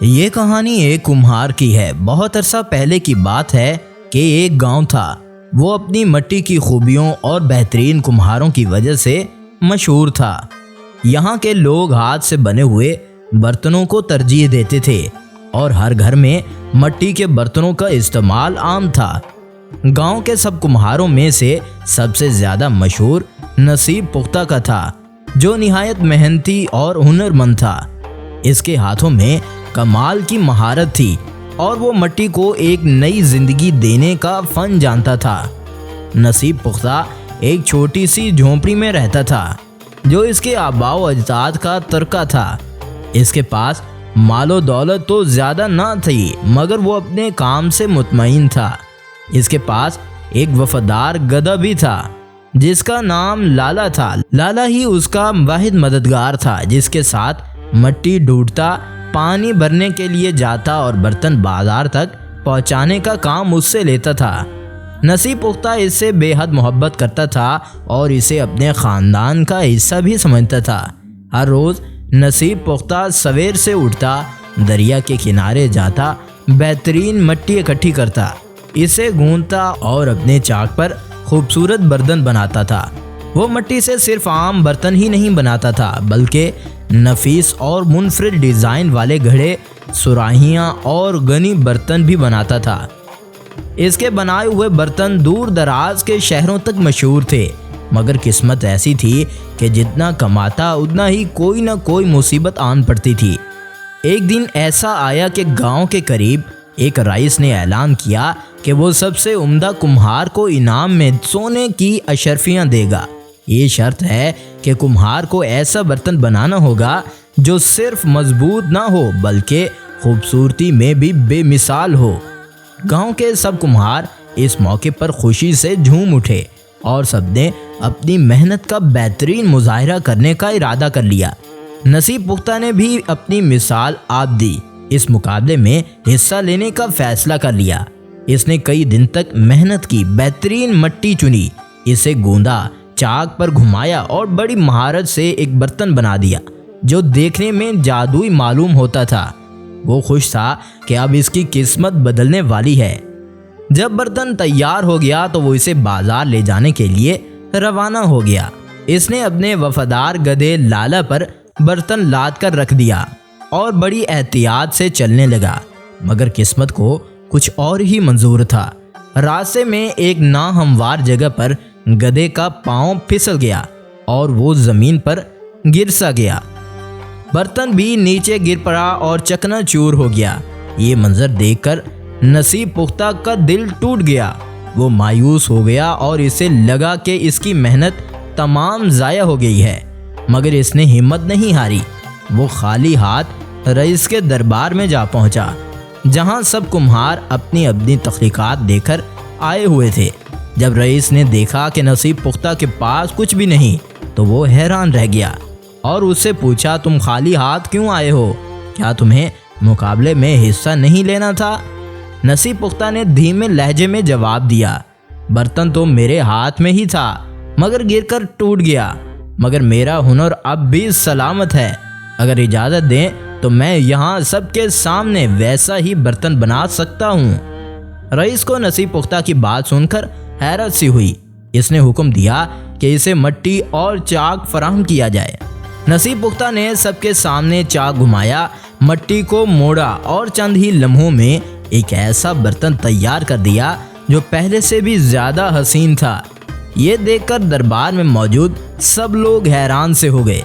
یہ کہانی ایک کمہار کی ہے۔ بہت عرصہ پہلے کی بات ہے کہ ایک گاؤں تھا۔ وہ اپنی مٹی کی خوبیوں اور بہترین کمہاروں کی وجہ سے مشہور تھا۔ یہاں کے لوگ ہاتھ سے بنے ہوئے برتنوں کو ترجیح دیتے تھے اور ہر گھر میں مٹی کے برتنوں کا استعمال عام تھا۔ گاؤں کے سب کمہاروں میں سے سب سے زیادہ مشہور نصیب پختہ کا تھا، جو نہایت محنتی اور ہنرمند تھا۔ اس کے ہاتھوں میں کمال کی مہارت تھی اور وہ مٹی کو ایک نئی زندگی دینے کا فن جانتا تھا۔ نصیب پختہ ایک چھوٹی سی جھونپڑی میں رہتا تھا، جو اس کے آباء و اجداد کا ترکہ تھا۔ اس کے پاس مال و دولت تو زیادہ نہ تھی، مگر وہ اپنے کام سے مطمئن تھا۔ اس کے پاس ایک وفادار گدھا بھی تھا، جس کا نام لالا تھا۔ لالا ہی اس کا واحد مددگار تھا، جس کے ساتھ مٹی ڈھونڈتا، پانی بھرنے کے لیے جاتا اور برتن بازار تک پہنچانے کا کام اس سے لیتا تھا۔ نصیب پختہ اس سے بے حد محبت کرتا تھا اور اسے اپنے خاندان کا حصہ بھی سمجھتا تھا۔ ہر روز نصیب پختہ سویر سے اٹھتا، دریا کے کنارے جاتا، بہترین مٹی اکٹھی کرتا، اسے گوندتا اور اپنے چاک پر خوبصورت برتن بناتا تھا۔ وہ مٹی سے صرف عام برتن ہی نہیں بناتا تھا، بلکہ نفیس اور منفرد ڈیزائن والے گھڑے، سراہیاں اور غنی برتن بھی بناتا تھا۔ اس کے بنائے ہوئے برتن دور دراز کے شہروں تک مشہور تھے، مگر قسمت ایسی تھی کہ جتنا کماتا اتنا ہی کوئی نہ کوئی مصیبت آن پڑتی تھی۔ ایک دن ایسا آیا کہ گاؤں کے قریب ایک رئیس نے اعلان کیا کہ وہ سب سے عمدہ کمہار کو انعام میں سونے کی اشرفیاں دے گا۔ یہ شرط ہے کہ کمہار کو ایسا برتن بنانا ہوگا جو صرف مضبوط نہ ہو بلکہ خوبصورتی میں بھی بے مثال ہو۔ گاؤں کے سب کمہار اس موقع پر خوشی سے جھوم اٹھے اور سب نے اپنی محنت کا بہترین مظاہرہ کرنے کا ارادہ کر لیا۔ نصیب پختہ نے بھی اپنی مثال آپ دی۔ اس مقابلے میں حصہ لینے کا فیصلہ کر لیا۔ اس نے کئی دن تک محنت کی، بہترین مٹی چنی، اسے گوندا، چاک پر گھمایا اور بڑی مہارت سے ایک برتن بنا دیا جو دیکھنے میں جادوئی معلوم ہوتا تھا۔ وہ خوش تھا کہ اب اس کی قسمت بدلنے والی ہے۔ جب برتن تیار ہو گیا تو وہ اسے بازار لے جانے کے لیے روانہ ہو گیا۔ اس نے اپنے وفادار گدھے لالا پر برتن لاد کر رکھ دیا اور بڑی احتیاط سے چلنے لگا، مگر قسمت کو کچھ اور ہی منظور تھا۔ راستے میں ایک ناہموار جگہ پر گدھے کا پاؤں پھسل گیا اور وہ زمین پر گر سا گیا۔ برتن بھی نیچے گر پڑا اور چکنا چور ہو گیا۔ یہ منظر دیکھ کر نصیب پختہ کا دل ٹوٹ گیا۔ وہ مایوس ہو گیا اور اسے لگا کہ اس کی محنت تمام ضائع ہو گئی ہے، مگر اس نے ہمت نہیں ہاری۔ وہ خالی ہاتھ رئیس کے دربار میں جا پہنچا، جہاں سب کمہار اپنی اپنی تخلیقات دے کر آئے ہوئے تھے۔ جب رئیس نے دیکھا کہ نصیب پختہ کے پاس کچھ بھی نہیں تو وہ حیران رہ گیا اور اس سے پوچھا، تم خالی ہاتھ کیوں آئے ہو؟ کیا تمہیں مقابلے میں حصہ نہیں لینا تھا؟ نصیب پختہ نے دھیمے لہجے میں جواب دیا، برتن تو میرے ہاتھ میں ہی تھا مگر گر کر ٹوٹ گیا، مگر میرا ہنر اب بھی سلامت ہے۔ اگر اجازت دیں تو میں یہاں سب کے سامنے ویسا ہی برتن بنا سکتا ہوں۔ رئیس کو نصیب پختہ کی بات سن کر حیرت سی ہوئی۔ اس نے حکم دیا کہ اسے مٹی اور چاک فراہم کیا جائے۔ نصیب پختہ نے سب کے سامنے چاک گھمایا، مٹی کو موڑا اور چند ہی لمحوں میں ایک ایسا برتن تیار کر دیا جو پہلے سے بھی زیادہ حسین تھا۔ یہ دیکھ کر دربار میں موجود سب لوگ حیران سے ہو گئے۔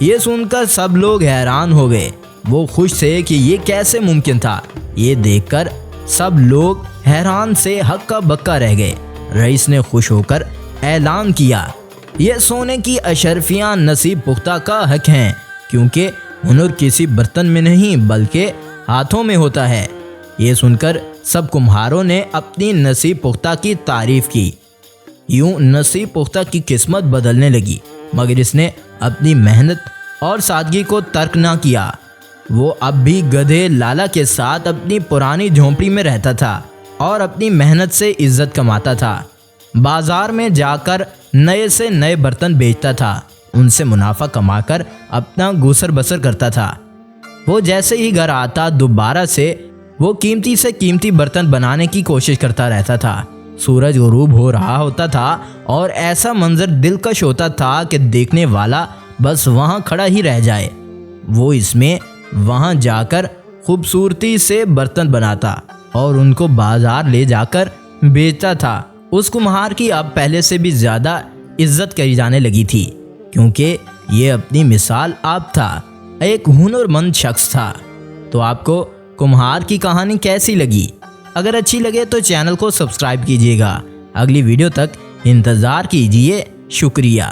یہ سن کر سب لوگ حیران ہو گئے۔ وہ خوش تھے کہ یہ کیسے ممکن تھا۔ یہ دیکھ کر سب لوگ حیران سے ہکا بکا رہ گئے۔ رئیس نے خوش ہو کر اعلان کیا، یہ سونے کی اشرفیاں نصیب پختہ کا حق ہیں، کیونکہ ہنر کسی برتن میں نہیں بلکہ ہاتھوں میں ہوتا ہے۔ یہ سن کر سب کمہاروں نے اپنی نصیب پختہ کی تعریف کی۔ یوں نصیب پختہ کی قسمت بدلنے لگی، مگر اس نے اپنی محنت اور سادگی کو ترک نہ کیا۔ وہ اب بھی گدھے لالا کے ساتھ اپنی پرانی جھونپڑی میں رہتا تھا اور اپنی محنت سے عزت کماتا تھا۔ بازار میں جا کر نئے سے نئے برتن بیچتا تھا، ان سے منافع کما کر اپنا گزر بسر کرتا تھا۔ وہ جیسے ہی گھر آتا دوبارہ سے وہ قیمتی سے قیمتی برتن بنانے کی کوشش کرتا رہتا تھا۔ سورج غروب ہو رہا ہوتا تھا اور ایسا منظر دلکش ہوتا تھا کہ دیکھنے والا بس وہاں کھڑا ہی رہ جائے۔ وہ اس میں وہاں جا کر خوبصورتی سے برتن بناتا اور ان کو بازار لے جا کر بیچتا تھا۔ اس کمہار کی اب پہلے سے بھی زیادہ عزت کری جانے لگی تھی، کیونکہ یہ اپنی مثال آپ تھا، ایک ہنرمند شخص تھا۔ تو آپ کو کمہار کی کہانی کیسی لگی؟ اگر اچھی لگے تو چینل کو سبسکرائب کیجیے گا۔ اگلی ویڈیو تک انتظار کیجیے۔ شکریہ۔